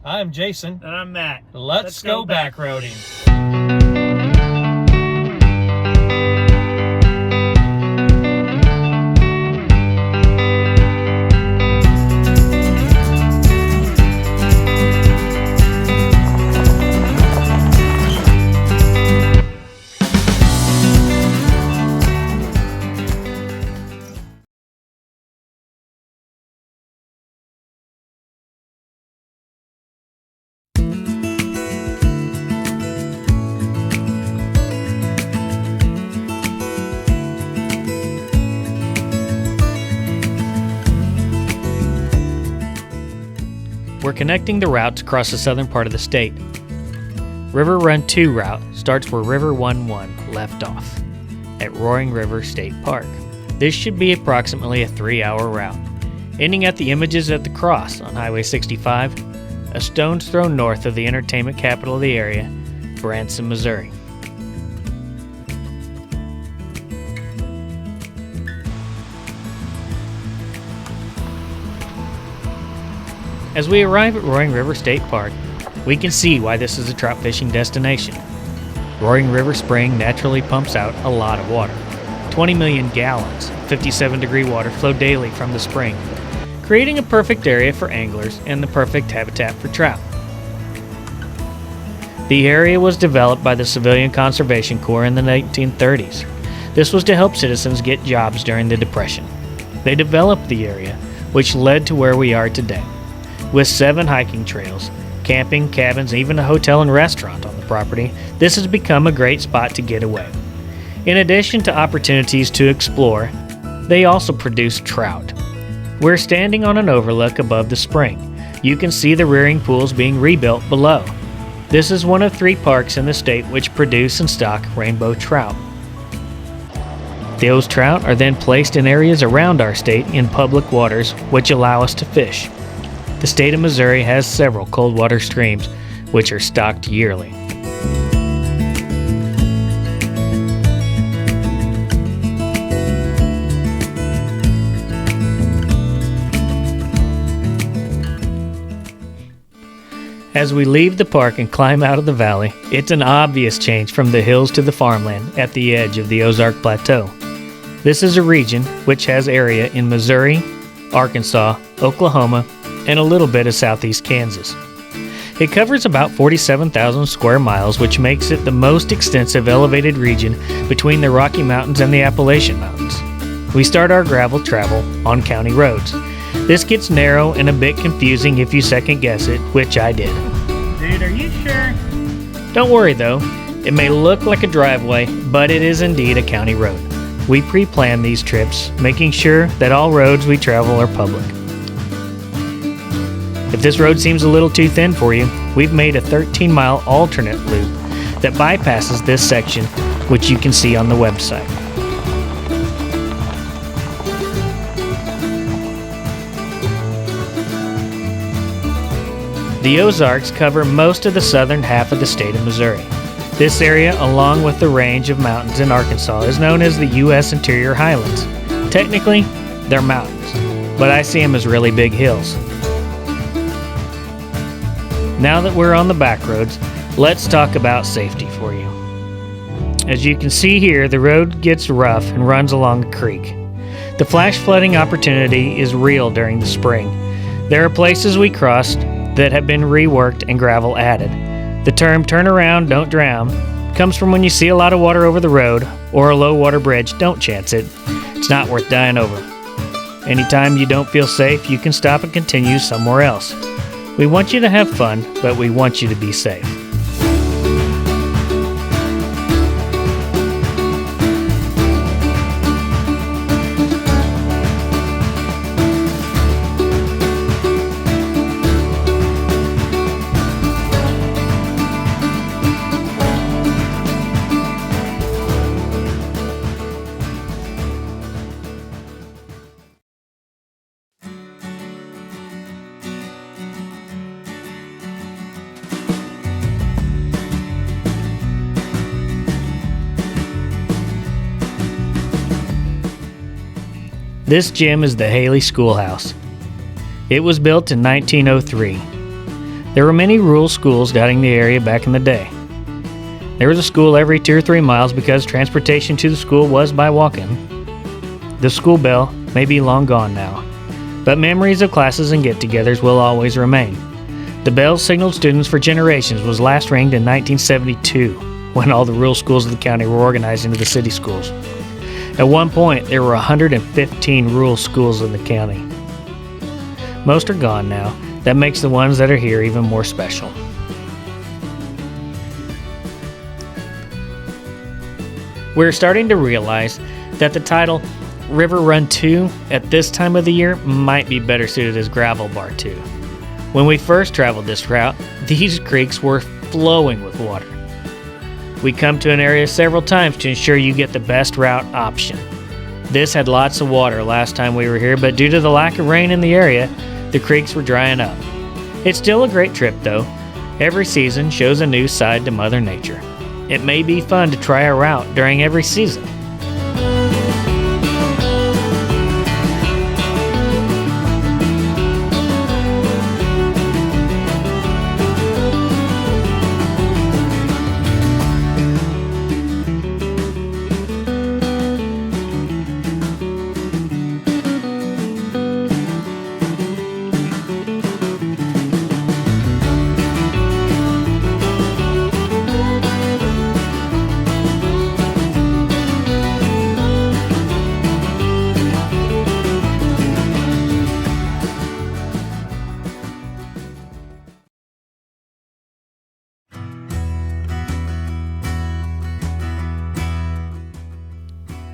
I'm Jason. And I'm Matt. Let's go backroading. We're connecting the routes across the southern part of the state. River Run 2 route starts where River 1-1 left off, at Roaring River State Park. This should be approximately a 3-hour route, ending at the Images at the Cross on Highway 65, a stone's throw north of the entertainment capital of the area, Branson, Missouri. As we arrive at Roaring River State Park, we can see why this is a trout fishing destination. Roaring River Spring naturally pumps out a lot of water. 20 million gallons of 57-degree water flow daily from the spring, creating a perfect area for anglers and the perfect habitat for trout. The area was developed by the Civilian Conservation Corps in the 1930s. This was to help citizens get jobs during the Depression. They developed the area, which led to where we are today, with 7 hiking trails, camping, cabins, and even a hotel and restaurant on the property. This has become a great spot to get away. In addition to opportunities to explore, they also produce trout. We're standing on an overlook above the spring. You can see the rearing pools being rebuilt below. This is one of 3 parks in the state which produce and stock rainbow trout. Those trout are then placed in areas around our state in public waters which allow us to fish. The state of Missouri has several cold water streams which are stocked yearly. As we leave the park and climb out of the valley, it's an obvious change from the hills to the farmland at the edge of the Ozark Plateau. This is a region which has area in Missouri, Arkansas, Oklahoma, and a little bit of southeast Kansas. It covers about 47,000 square miles, which makes it the most extensive elevated region between the Rocky Mountains and the Appalachian Mountains. We start our gravel travel on county roads. This gets narrow and a bit confusing if you second guess it, which I did. Dude, are you sure? Don't worry though, it may look like a driveway, but it is indeed a county road. We pre-plan these trips, making sure that all roads we travel are public. If this road seems a little too thin for you, we've made a 13-mile alternate loop that bypasses this section, which you can see on the website. The Ozarks cover most of the southern half of the state of Missouri. This area, along with the range of mountains in Arkansas, is known as the U.S. Interior Highlands. Technically, they're mountains, but I see them as really big hills. Now that we're on the backroads, let's talk about safety for you. As you can see here, the road gets rough and runs along a creek. The flash flooding opportunity is real during the spring. There are places we crossed that have been reworked and gravel added. The term "turn around, don't drown" comes from when you see a lot of water over the road or a low water bridge, don't chance it. It's not worth dying over. Anytime you don't feel safe, you can stop and continue somewhere else. We want you to have fun, but we want you to be safe. This gym is the Haley Schoolhouse. It was built in 1903. There were many rural schools dotting the area back in the day. There was a school every 2 or 3 miles because transportation to the school was by walk-in. The school bell may be long gone now, but memories of classes and get-togethers will always remain. The bell signaled students for generations was last ringed in 1972, when all the rural schools of the county were organized into the city schools. At one point, there were 115 rural schools in the county. Most are gone now. That makes the ones that are here even more special. We're starting to realize that the title River Run 2 at this time of the year might be better suited as Gravel Bar 2. When we first traveled this route, these creeks were flowing with water. We come to an area several times to ensure you get the best route option. This had lots of water last time we were here, but due to the lack of rain in the area, the creeks were drying up. It's still a great trip though. Every season shows a new side to Mother Nature. It may be fun to try a route during every season.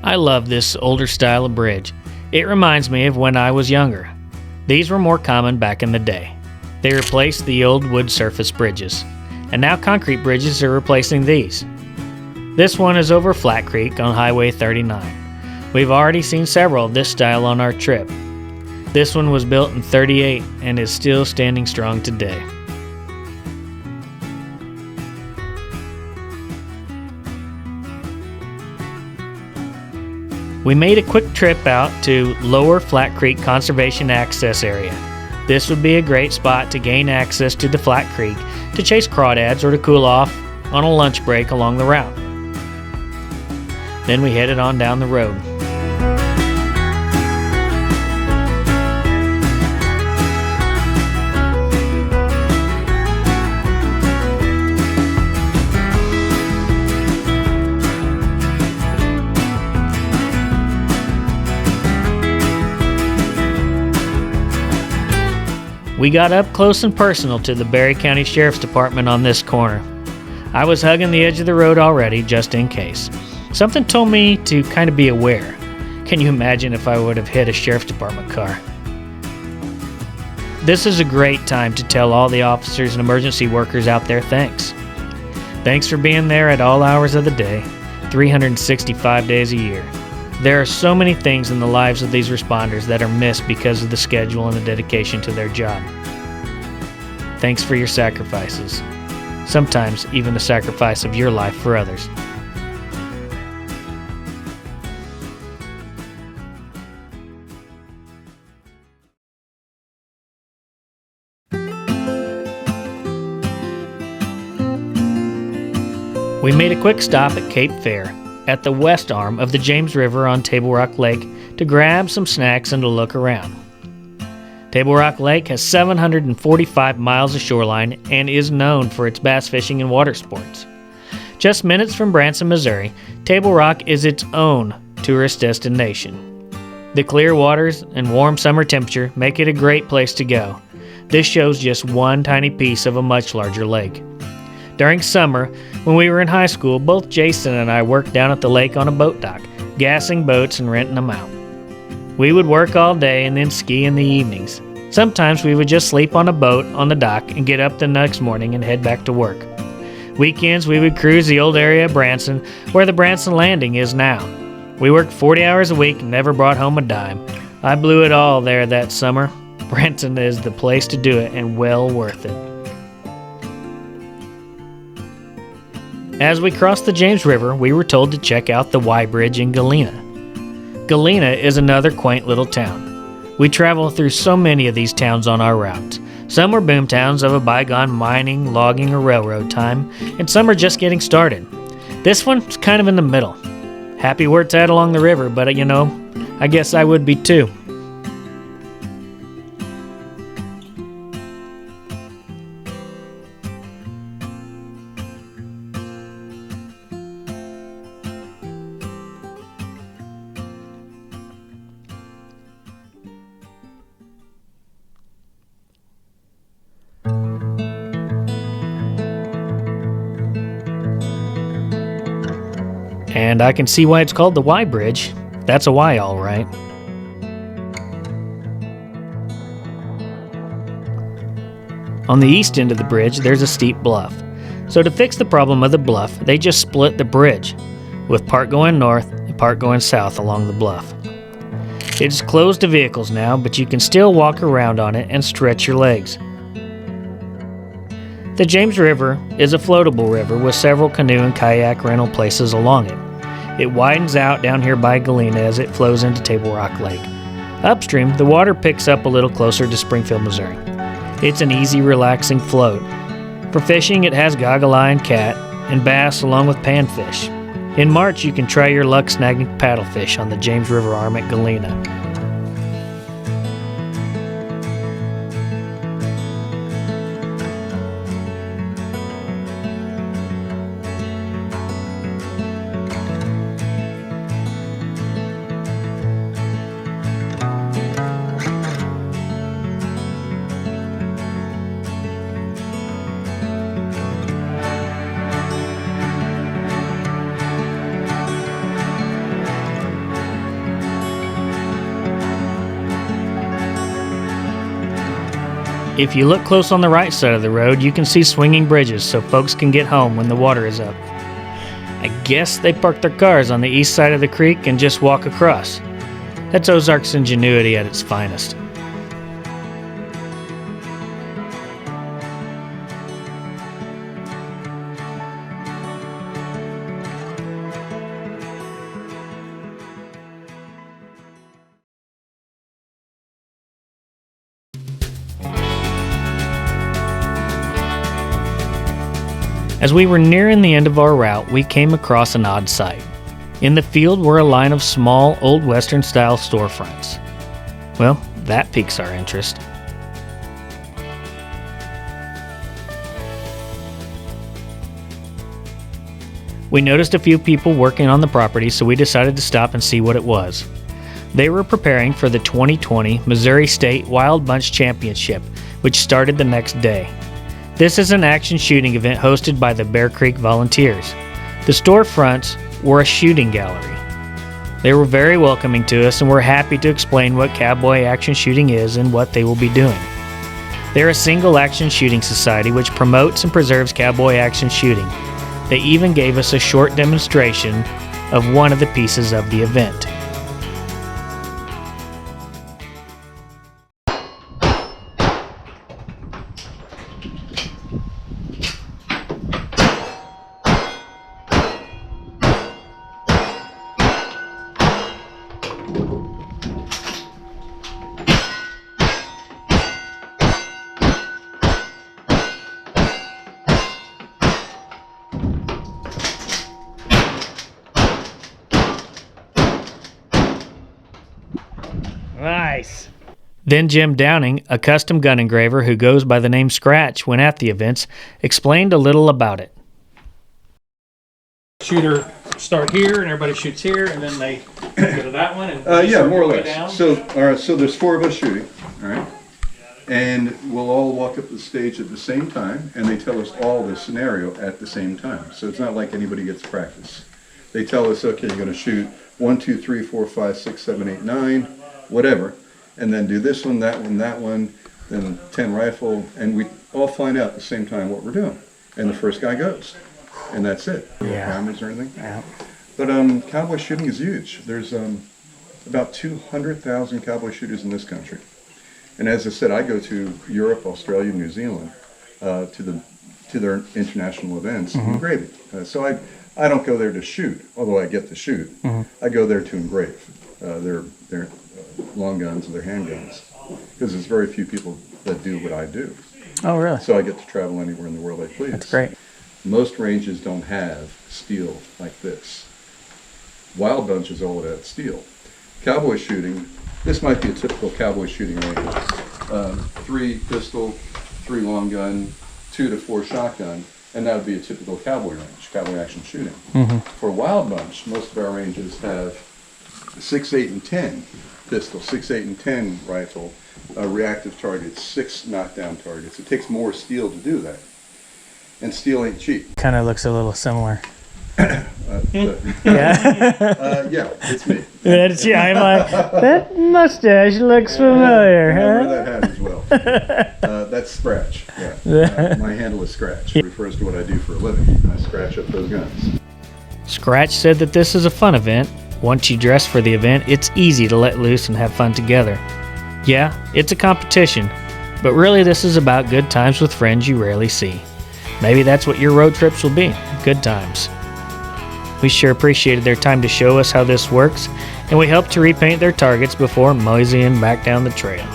I love this older style of bridge. It reminds me of when I was younger. These were more common back in the day. They replaced the old wood surface bridges, and now concrete bridges are replacing these. This one is over Flat Creek on Highway 39. We've already seen several of this style on our trip. This one was built in '38 and is still standing strong today. We made a quick trip out to Lower Flat Creek Conservation Access Area. This would be a great spot to gain access to the Flat Creek, to chase crawdads or to cool off on a lunch break along the route. Then we headed on down the road. We got up close and personal to the Barry County Sheriff's Department on this corner. I was hugging the edge of the road already, just in case. Something told me to kind of be aware. Can you imagine if I would have hit a Sheriff's Department car? This is a great time to tell all the officers and emergency workers out there thanks. Thanks for being there at all hours of the day, 365 days a year. There are so many things in the lives of these responders that are missed because of the schedule and the dedication to their job. Thanks for your sacrifices. Sometimes even the sacrifice of your life for others. We made a quick stop at Cape Fair, at the west arm of the James River on Table Rock Lake, to grab some snacks and to look around. Table Rock Lake has 745 miles of shoreline and is known for its bass fishing and water sports. Just minutes from Branson, Missouri, Table Rock is its own tourist destination. The clear waters and warm summer temperature make it a great place to go. This shows just one tiny piece of a much larger lake. During summer, when we were in high school, both Jason and I worked down at the lake on a boat dock, gassing boats and renting them out. We would work all day and then ski in the evenings. Sometimes we would just sleep on a boat on the dock and get up the next morning and head back to work. Weekends we would cruise the old area of Branson, where the Branson Landing is now. We worked 40 hours a week and never brought home a dime. I blew it all there that summer. Branson is the place to do it and well worth it. As we crossed the James River, we were told to check out the Y Bridge in Galena. Galena is another quaint little town. We travel through so many of these towns on our routes. Some were boomtowns of a bygone mining, logging, or railroad time, and some are just getting started. This one's kind of in the middle. Happy where it's at along the river, but I guess I would be too. And I can see why it's called the Y Bridge. That's a Y, all right. On the east end of the bridge, there's a steep bluff. So to fix the problem of the bluff, they just split the bridge, with part going north and part going south along the bluff. It is closed to vehicles now, but you can still walk around on it and stretch your legs. The James River is a floatable river with several canoe and kayak rental places along it. It widens out down here by Galena as it flows into Table Rock Lake. Upstream, the water picks up a little closer to Springfield, Missouri. It's an easy, relaxing float. For fishing, it has goggle eye and cat, and bass along with panfish. In March, you can try your luck snagging paddlefish on the James River arm at Galena. If you look close on the right side of the road, you can see swinging bridges so folks can get home when the water is up. I guess they park their cars on the east side of the creek and just walk across. That's Ozarks ingenuity at its finest. As we were nearing the end of our route, we came across an odd sight. In the field were a line of small, old Western-style storefronts. Well, that piques our interest. We noticed a few people working on the property, so we decided to stop and see what it was. They were preparing for the 2020 Missouri State Wild Bunch Championship, which started the next day. This is an action shooting event hosted by the Bearcreek Volunteers. The storefronts were a shooting gallery. They were very welcoming to us and were happy to explain what cowboy action shooting is and what they will be doing. They're a single action shooting society which promotes and preserves cowboy action shooting. They even gave us a short demonstration of one of the pieces of the event. Nice. Then Jim Downing, a custom gun engraver who goes by the name Scratch when at the events, explained a little about it. Shooter start here and everybody shoots here and then they go to that one and Yeah, more or way less. down. So, all right, so there's 4 of us shooting, all right? And we'll all walk up the stage at the same time, and they tell us all the scenario at the same time. So it's not like anybody gets practice. They tell us, okay, you're gonna shoot 1, 2, 3, 4, 5, 6, 7, 8, 9, whatever, and then do this one, that one, then 10 rifle, and we all find out at the same time what we're doing. And the first guy goes, and that's it. No primers or anything. Yeah. But cowboy shooting is huge. There's about 200,000 cowboy shooters in this country. And as I said, I go to Europe, Australia, New Zealand to their international events and engrave it. So I don't go there to shoot, although I get to shoot. I go there to engrave their long guns or their handguns, because there's very few people that do what I do. Oh, really? So I get to travel anywhere in the world I please. That's great. Most ranges don't have steel like this. Wild Bunch is all about steel. Cowboy shooting, this might be a typical cowboy shooting range. 3 pistol, 3 long gun, 2 to 4 shotgun, and that would be a typical cowboy range, cowboy action shooting. For Wild Bunch, most of our ranges have 6, 8, and 10 pistol, 6, 8, and 10 rifle, reactive targets, 6 knockdown targets. It takes more steel to do that. And steel ain't cheap. Kind of looks a little similar. Yeah, it's me. That's you. I'm like, that mustache looks familiar, I wear huh? that hat as well. That's Scratch. Yeah. My handle is Scratch. It refers to what I do for a living. I scratch up those guns. Scratch said that this is a fun event. Once you dress for the event, it's easy to let loose and have fun together. Yeah, it's a competition, but really this is about good times with friends you rarely see. Maybe that's what your road trips will be, good times. We sure appreciated their time to show us how this works, and we helped to repaint their targets before moseying back down the trail.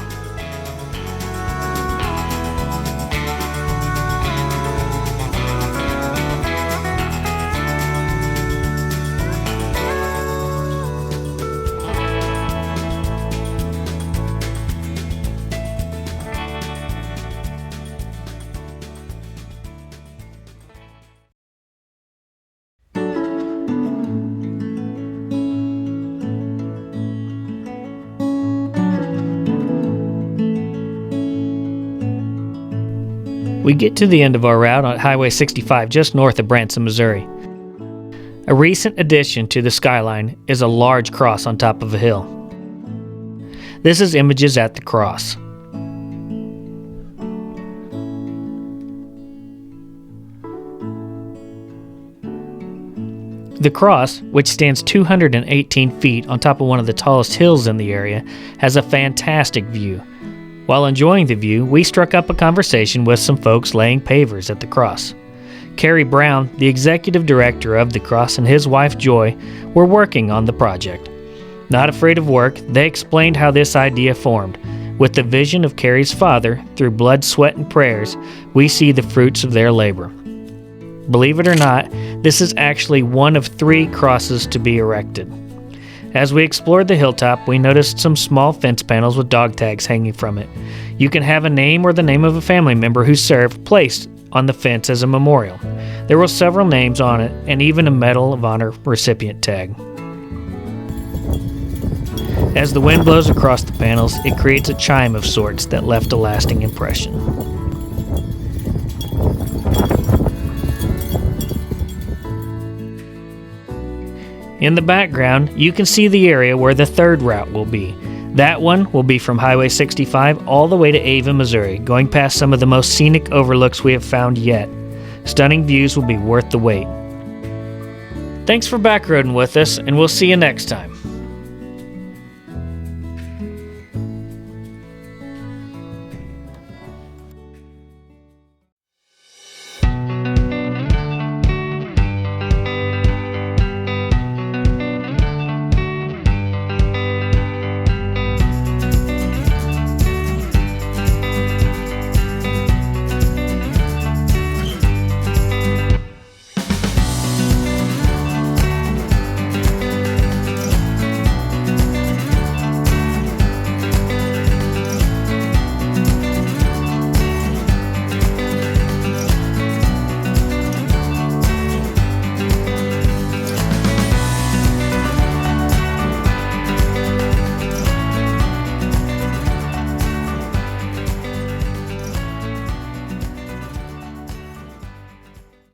We get to the end of our route on Highway 65 just north of Branson, Missouri. A recent addition to the skyline is a large cross on top of a hill. This is Images at the Cross. The cross, which stands 218 feet on top of one of the tallest hills in the area, has a fantastic view. While enjoying the view, we struck up a conversation with some folks laying pavers at the cross. Kerry Brown, the executive director of the cross, and his wife Joy were working on the project. Not afraid of work, they explained how this idea formed. With the vision of Kerry's father, through blood, sweat, and prayers, we see the fruits of their labor. Believe it or not, this is actually one of 3 crosses to be erected. As we explored the hilltop, we noticed some small fence panels with dog tags hanging from it. You can have a name or the name of a family member who served placed on the fence as a memorial. There were several names on it and even a Medal of Honor recipient tag. As the wind blows across the panels, it creates a chime of sorts that left a lasting impression. In the background, you can see the area where the 3rd route will be. That one will be from Highway 65 all the way to Ava, Missouri, going past some of the most scenic overlooks we have found yet. Stunning views will be worth the wait. Thanks for backroading with us, and we'll see you next time.